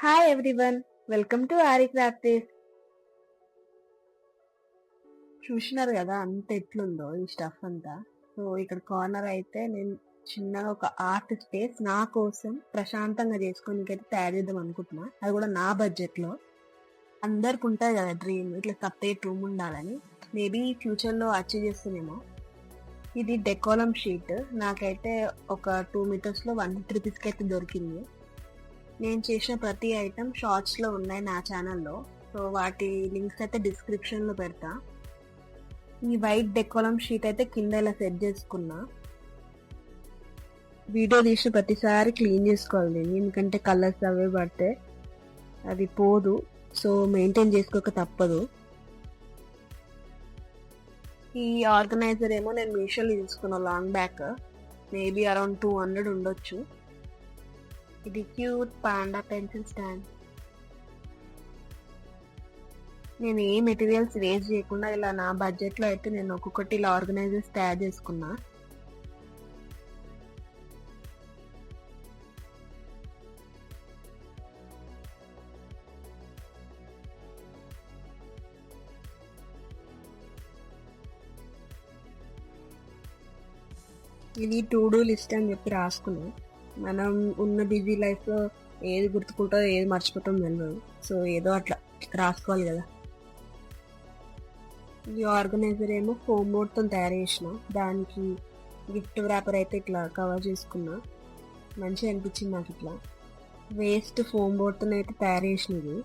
Hi everyone, welcome to ఆరి క్రాఫ్టీస్. చూసినారు కదా అంత ఎట్లుందో ఈ స్టఫ్ అంతా. సో ఇక్కడ కార్నర్ అయితే నేను చిన్నగా ఒక ఆర్ట్ స్పేస్ నా కోసం ప్రశాంతంగా చేసుకోనికైతే తయారు చేద్దాం అనుకుంటున్నా. అది కూడా నా బడ్జెట్ లో. అందరికి ఉంటుంది కదా డ్రీమ్, ఇట్లా సపరేట్ రూమ్ ఉండాలని. మేబీ ఫ్యూచర్ లో అచీవ్ చేస్తున్నామో. ఇది డెకోలం షీట్ నాకైతే ఒక 2 meters లో 150 rupees అయితే దొరికింది. నేను చేసిన ప్రతి ఐటమ్ షార్ట్స్లో ఉన్నాయి నా ఛానల్లో. సో వాటి లింక్స్ అయితే డిస్క్రిప్షన్లో పెడతా. ఈ వైట్ డెకోలం షీట్ అయితే కింద ఇలా సెట్ చేసుకున్నా. వీడియో తీసిన ప్రతిసారి క్లీన్ చేసుకోవాలి, ఎందుకంటే కలర్స్ అవే పడితే అది పోదు. సో మెయింటైన్ చేసుకోక తప్పదు. ఈ ఆర్గనైజర్ ఏమో నేను మీషోలో తీసుకున్నా లాంగ్ బ్యాక్. మేబీ అరౌండ్ 200 ఉండొచ్చు. ఇది క్యూట్ పాండా పెన్సిల్ స్టాండ్. నేను ఏ మెటీరియల్స్ వేస్ట్ చేయకుండా ఇలా నా బడ్జెట్లో అయితే నేను ఒక్కొక్కటి ఇలా ఆర్గనైజర్స్ తయారు చేసుకున్నా. ఇది టు డూ లిస్ట్ అని చెప్పి రాసుకున్నాం. మనం ఉన్న బిజీ లైఫ్లో ఏది గుర్తుకుంటుందో ఏది మర్చిపోతాం తెలియదు. సో ఏదో అట్లా రాసుకోవాలి కదా. ఈ ఆర్గనైజర్ ఏమో ఫోమ్ బోర్డ్తో తయారు చేసిన. దానికి గిఫ్ట్ ర్యాపర్ అయితే ఇట్లా కవర్ చేసుకున్నా. మంచిగా అనిపించింది నాకు. ఇట్లా వేస్ట్ ఫోమ్ బోర్డ్తో అయితే తయారు చేసినది.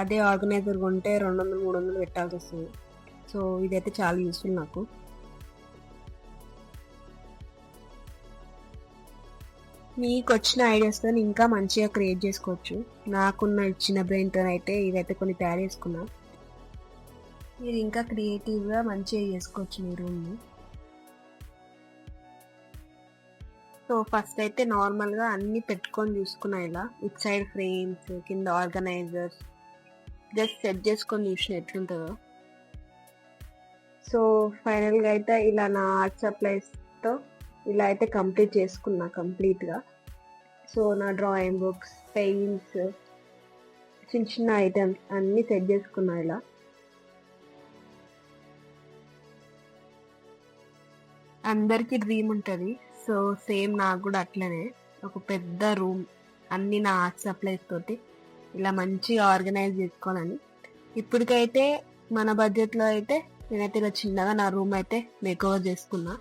అదే ఆర్గనైజర్ కొంటే 200-300 పెట్టాల్సి వస్తుంది. సో ఇదైతే చాలా యూస్ఫుల్ నాకు. మీకు వచ్చిన ఐడియాస్తో ఇంకా మంచిగా క్రియేట్ చేసుకోవచ్చు. నాకున్న ఇచ్చిన బ్రెయిన్తో అయితే ఇవైతే కొన్ని తయారు చేసుకున్నా. మీరు ఇంకా క్రియేటివ్గా మంచిగా చేసుకోవచ్చు మీ రూమ్ని. సో ఫస్ట్ అయితే నార్మల్గా అన్నీ పెట్టుకొని చూసుకున్నా. ఇలా ఇట్ సైడ్ ఫ్రేమ్స్, కింద ఆర్గనైజర్స్ జస్ట్ సెట్ చేసుకొని చూసిన ఎట్లుంటుందో. సో ఫైనల్గా అయితే ఇలా నా ఆర్ట్ సప్లైస్తో ఇలా అయితే కంప్లీట్ చేసుకున్నా కంప్లీట్గా. సో నా డ్రాయింగ్ బుక్స్, పెయింట్స్, చిన్న చిన్న ఐటమ్స్ అన్నీ సెట్ చేసుకున్నా. ఇలా అందరికీ డ్రీమ్ ఉంటుంది. సో సేమ్ నాకు కూడా అట్లనే ఒక పెద్ద రూమ్, అన్ని నా ఆర్ట్ సప్లైస్ తోటి ఇలా మంచిగా ఆర్గనైజ్ చేసుకోవాలని. ఇప్పటికైతే మన బడ్జెట్లో అయితే నేనైతే ఇలా చిన్నగా నా రూమ్ అయితే మేకోవర్ చేసుకున్నా.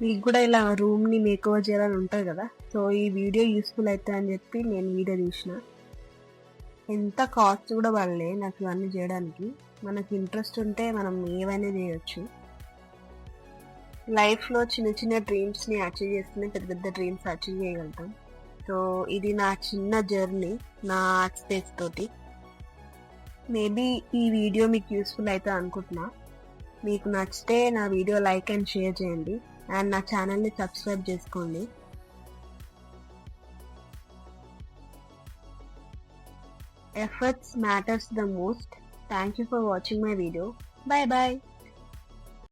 మీకు కూడా ఇలా రూమ్ని మేకోవర్ చేయాలని ఉంటుంది కదా. సో ఈ వీడియో యూస్ఫుల్ అవుతుంది అని చెప్పి నేను వీడియో తీసిన. ఎంత కాస్ట్ కూడా పడలే నాకు ఇవన్నీ చేయడానికి. మనకి ఇంట్రెస్ట్ ఉంటే మనం ఏవైనా చేయొచ్చు. లైఫ్లో చిన్న చిన్న డ్రీమ్స్ని అచీవ్ చేస్తేనే పెద్ద పెద్ద డ్రీమ్స్ అచీవ్ చేయగలుగుతాం. సో ఇది నా చిన్న జర్నీ నా ఆర్ట్ స్పేస్ తోటి. మేబీ ఈ వీడియో మీకు యూస్ఫుల్ అవుతుంది అనుకుంటున్నా. మీకు నచ్చితే నా వీడియో లైక్ అండ్ షేర్ చేయండి అండ్ నా ఛానల్ని సబ్స్క్రైబ్ చేసుకోండి. Efforts matters the most. Thank you for watching my video. Bye bye.